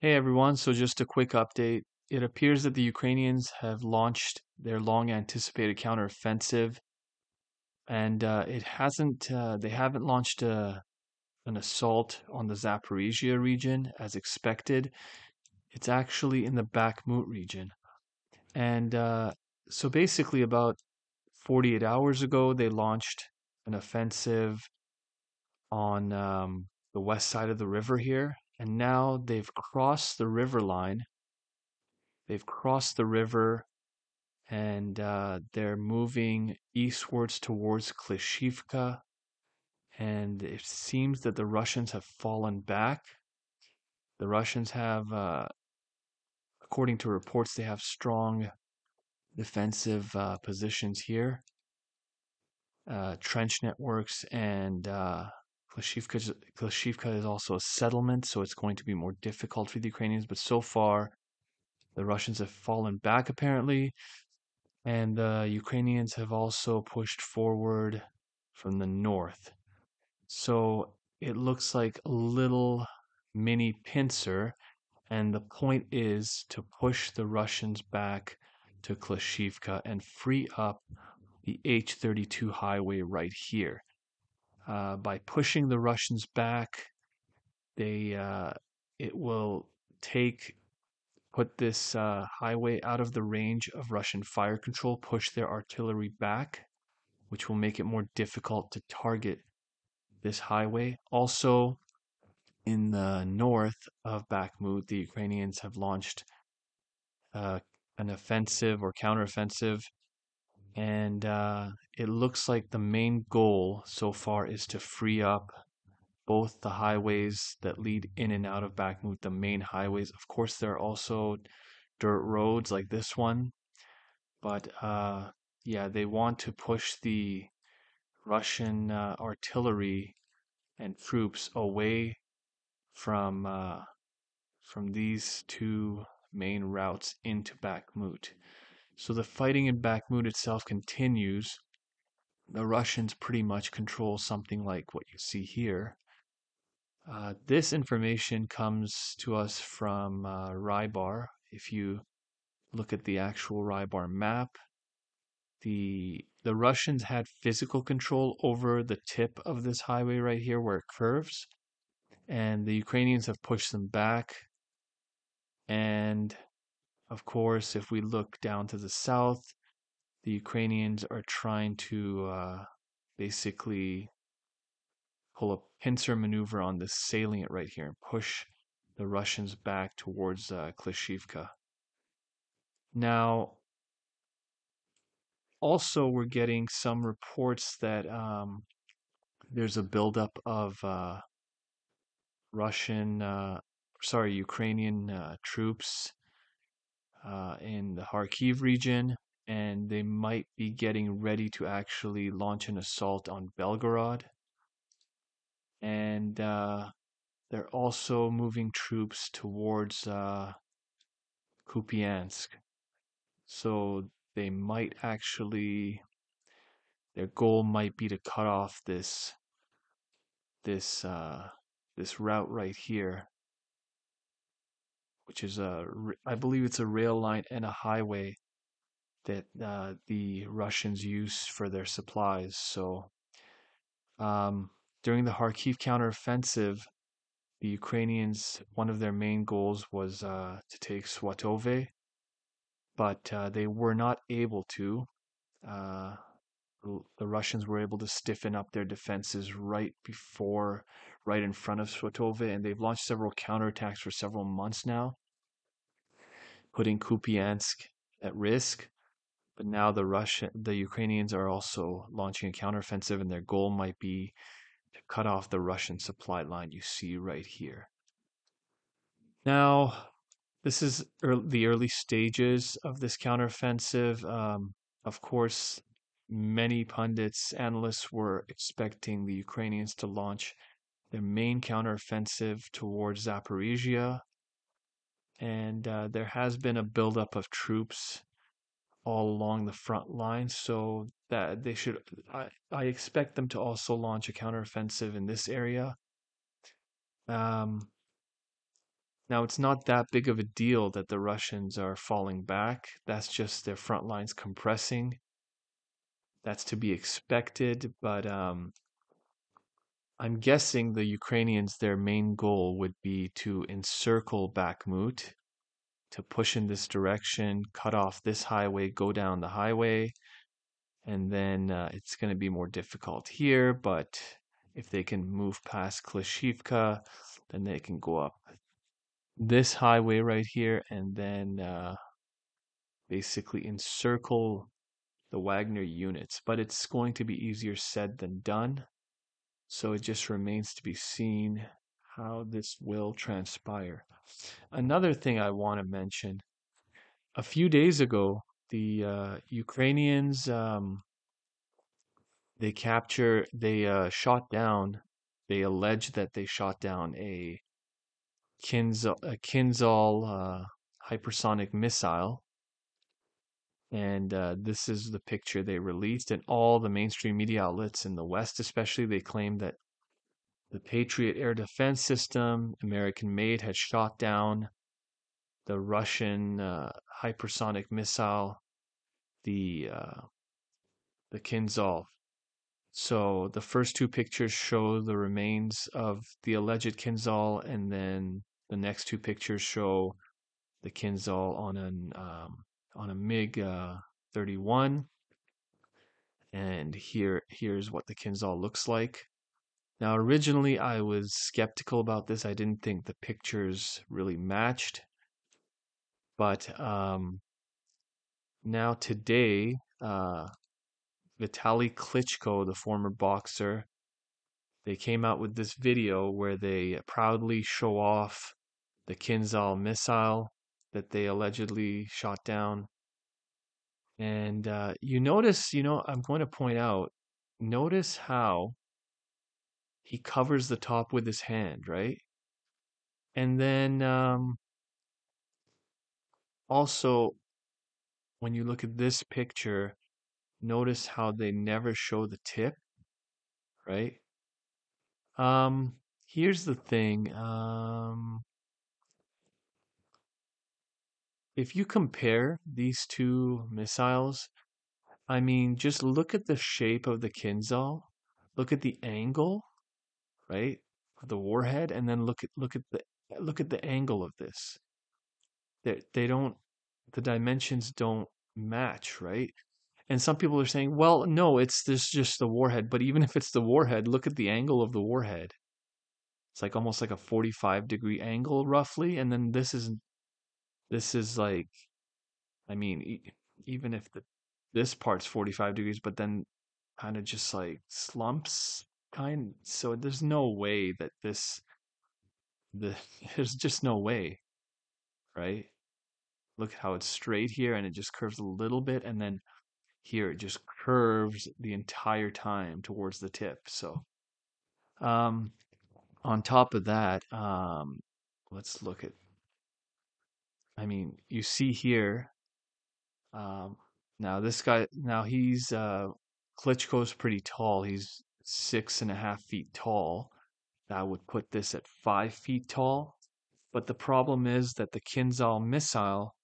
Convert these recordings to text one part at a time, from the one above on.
Hey everyone, so just a quick update. It appears that the Ukrainians have launched their long anticipated counteroffensive, and they haven't launched an assault on the Zaporizhia region as expected. It's actually in the Bakhmut region. And so basically, about 48 hours ago, they launched an offensive on the west side of the river here, and now they've crossed the river line. They've crossed the river and they're moving eastwards towards Klishivka. And it seems that the Russians have fallen back. The Russians have, according to reports, they have strong defensive positions here, trench networks, and Klishivka is also a settlement, so it's going to be more difficult for the Ukrainians. But so far, the Russians have fallen back apparently. And the Ukrainians have also pushed forward from the north. So it looks like a little mini pincer. And the point is to push the Russians back to Klashivka and free up the H-32 highway right here. By pushing the Russians back, they it will take put this highway out of the range of Russian fire control, push their artillery back, which will make it more difficult to target this highway. Also, in the north of Bakhmut, the Ukrainians have launched uh, an offensive or counteroffensive, and it looks like the main goal so far is to free up both the highways that lead in and out of Bakhmut, the main highways. Of course, there are also dirt roads like this one, but yeah, they want to push the Russian artillery and troops away from these two main routes into Bakhmut. So the fighting in Bakhmut itself continues. The Russians pretty much control something like what you see here. This information comes to us from Rybar. If you look at the actual Rybar map, the Russians had physical control over the tip of this highway right here where it curves, and the Ukrainians have pushed them back. And of course, if we look down to the south, the Ukrainians are trying to basically pull a pincer maneuver on this salient right here and push the Russians back towards Klishivka. Now, also, we're getting some reports that there's a buildup of Ukrainian troops in the Kharkiv region, and they might be getting ready to actually launch an assault on Belgorod. And they're also moving troops towards Kupiansk. So they might actually, their goal might be to cut off this this route right here, which is I believe it's a rail line and a highway that the Russians use for their supplies. So um, during the Kharkiv counteroffensive, the Ukrainians, one of their main goals was to take Swatove, but they were not able to. Uh, the Russians were able to stiffen up their defenses right in front of Swatove, and they've launched several counterattacks for several months now, putting Kupiansk at risk. But now the Ukrainians are also launching a counteroffensive, and their goal might be to cut off the Russian supply line you see right here. Now, this is the early stages of this counteroffensive. Of course, many pundits, analysts were expecting the Ukrainians to launch their main counteroffensive towards Zaporizhia, and there has been a buildup of troops all along the front line, so that they should. I expect them to also launch a counteroffensive in this area. Um, Now, it's not that big of a deal that the Russians are falling back. That's just their front lines compressing. That's to be expected, but I'm guessing the Ukrainians, their main goal would be to encircle Bakhmut, to push in this direction, cut off this highway, go down the highway, and then it's going to be more difficult here. But if they can move past Klishivka, then they can go up this highway right here and then basically encircle the Wagner units. But it's going to be easier said than done. So it just remains to be seen how this will transpire. Another thing I want to mention, a few days ago, the Ukrainians, they shot down, they allege that they shot down a Khinzhal hypersonic missile. And this is the picture they released, and all the mainstream media outlets in the West, especially, they claim that the Patriot air defense system, American made, had shot down the Russian hypersonic missile, the Khinzhal. So the first two pictures show the remains of the alleged Khinzhal, and then the next two pictures show the Khinzhal on a MiG 31. And here's what the Khinzhal looks like. Now, originally I was skeptical about this. I didn't think the pictures really matched. But now today, Vitali Klitschko, the former boxer, they came out with this video where they proudly show off the Khinzhal missile that they allegedly shot down. And you notice, I'm going to point out, notice how he covers the top with his hand, right? And then also, when you look at this picture, notice how they never show the tip, right? Here's the thing. If you compare these two missiles, I mean, just look at the shape of the Kinzhal, look at the angle, right, of the warhead, and then look at the angle of this. They don't, the dimensions don't match, right? And some people are saying, well, no, it's this just the warhead. But even if it's the warhead, look at the angle of the warhead. It's like almost like a 45-degree angle roughly. And then this is like, I mean, even if this part's 45 degrees, but then kind of just like slumps so there's no way that the there's just no way, right? Look how it's straight here and it just curves a little bit, and then here it just curves the entire time towards the tip. So um on top of that, let's look at, I mean, you see here, um now this guy, now he's Klitschko's pretty tall. He's 6.5 feet tall. That would put this at 5 feet tall. But the problem is that the Kinzhal missile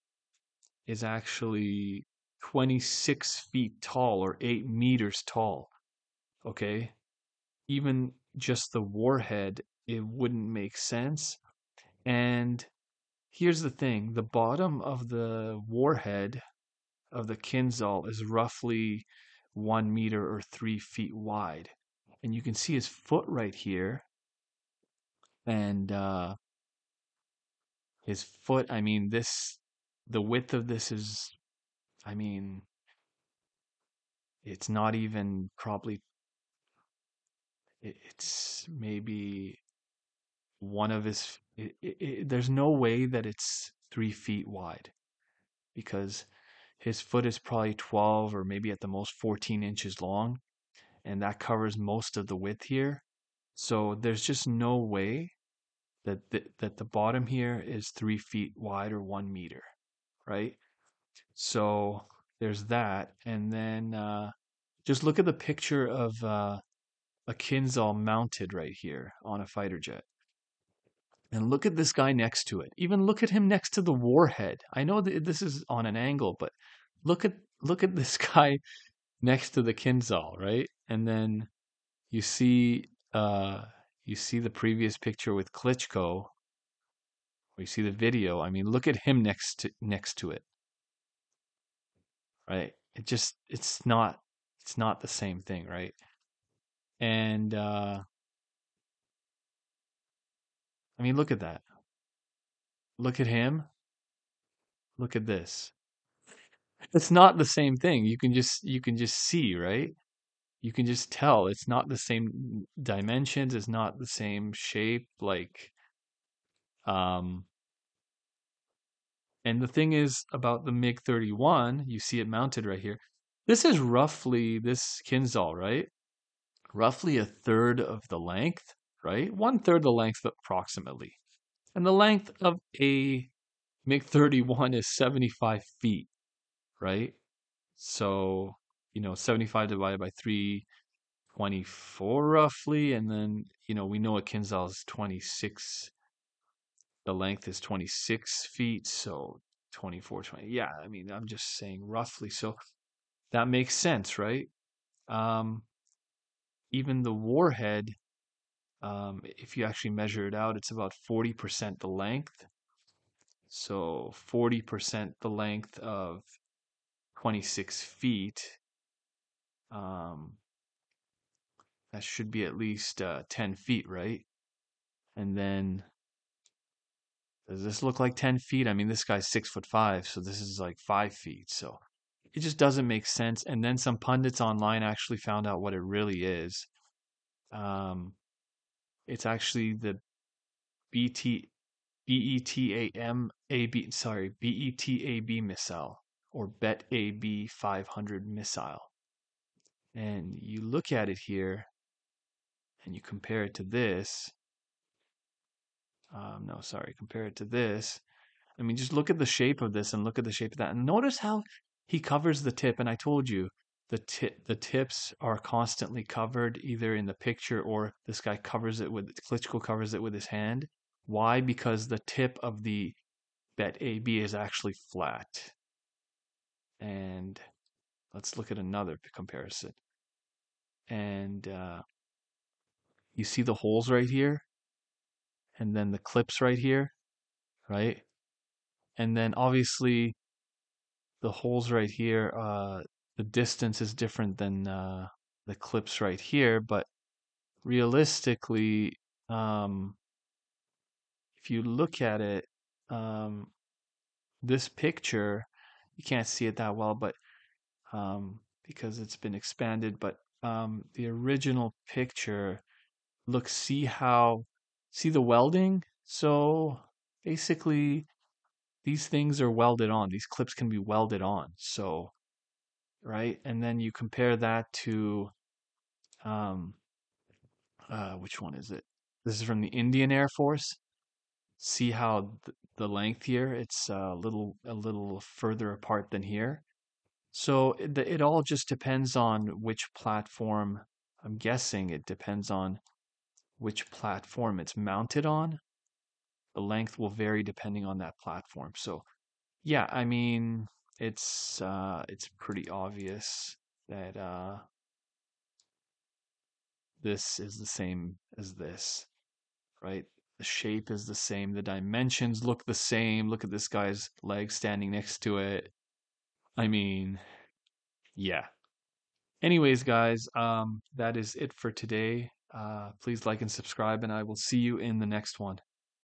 is actually 26 feet tall, or 8 meters tall. Okay? Even just the warhead, it wouldn't make sense. And here's the thing, the bottom of the warhead of the Kinzhal is roughly 1 meter or 3 feet wide. And you can see his foot right here. And his foot, I mean, the width of this is, I mean, it's not even probably, it's maybe one of his, there's no way that it's 3 feet wide, because his foot is probably 12 or maybe at the most 14 inches long, and that covers most of the width here. So there's just no way that the bottom here is 3 feet wide or 1 meter, right? So there's that. And then just look at the picture of a Kinzhal mounted right here on a fighter jet. And look at this guy next to it. Even look at him next to the warhead. I know that this is on an angle, but look at this guy next to the Khinzhal, right? And then you see uh you see the previous picture with Klitschko, or you see the video. I mean, look at him next to it, right? It's not the same thing, right? And I mean, look at that. Look at him. Look at this. It's not the same thing. You can just see, right? You can just tell it's not the same dimensions, it's not the same shape, like um and the thing is about the MiG-31, you see it mounted right here. This is roughly this Kinzhal, right? Roughly a third of the length, right? One third the length approximately. And the length of a MiG-31 is 75 feet, right? So, 75 divided by 324 roughly. And then, we know a Kinzhal is 26. The length is 26 feet. So 24, 20. Yeah, I mean, I'm just saying roughly. So that makes sense, right? Um, Even the warhead, if you actually measure it out, it's about 40% the length. So 40% the length of 26 feet. Um, that should be at least 10 feet, right? And then, does this look like 10 feet? I mean, this guy's 6'5", so this is like 5 feet. So it just doesn't make sense. And then some pundits online actually found out what it really is. Um, it's actually the BT, BETAMAB, sorry, BETAB missile, or BET-AB 500 missile. And you look at it here and you compare it to this. No, sorry, compare it to this. I mean, just look at the shape of this and look at the shape of that. And notice how he covers the tip. And I told you, the tips are constantly covered either in the picture, or this guy covers it with, Klitschko covers it with his hand. Why? Because the tip of the Bet AB is actually flat. And let's look at another comparison. And you see the holes right here, and then the clips right here, right? And then obviously the holes right here, the distance is different than the clips right here, but realistically, um, if you look at it, um, this picture, you can't see it that well, but because it's been expanded, but the original picture, look, see the welding? So basically, these things are welded on. These clips can be welded on. So, right? And then you compare that to, um, which one is it? This is from the Indian Air Force. See how the length here, it's a little further apart than here. So it all just depends on which platform. I'm guessing it depends on which platform it's mounted on. The length will vary depending on that platform. So yeah, I mean, it's pretty obvious that this is the same as this, right? The shape is the same, the dimensions look the same. Look at this guy's leg standing next to it. I mean, yeah. Anyways, guys, that is it for today. Please like and subscribe, and I will see you in the next one.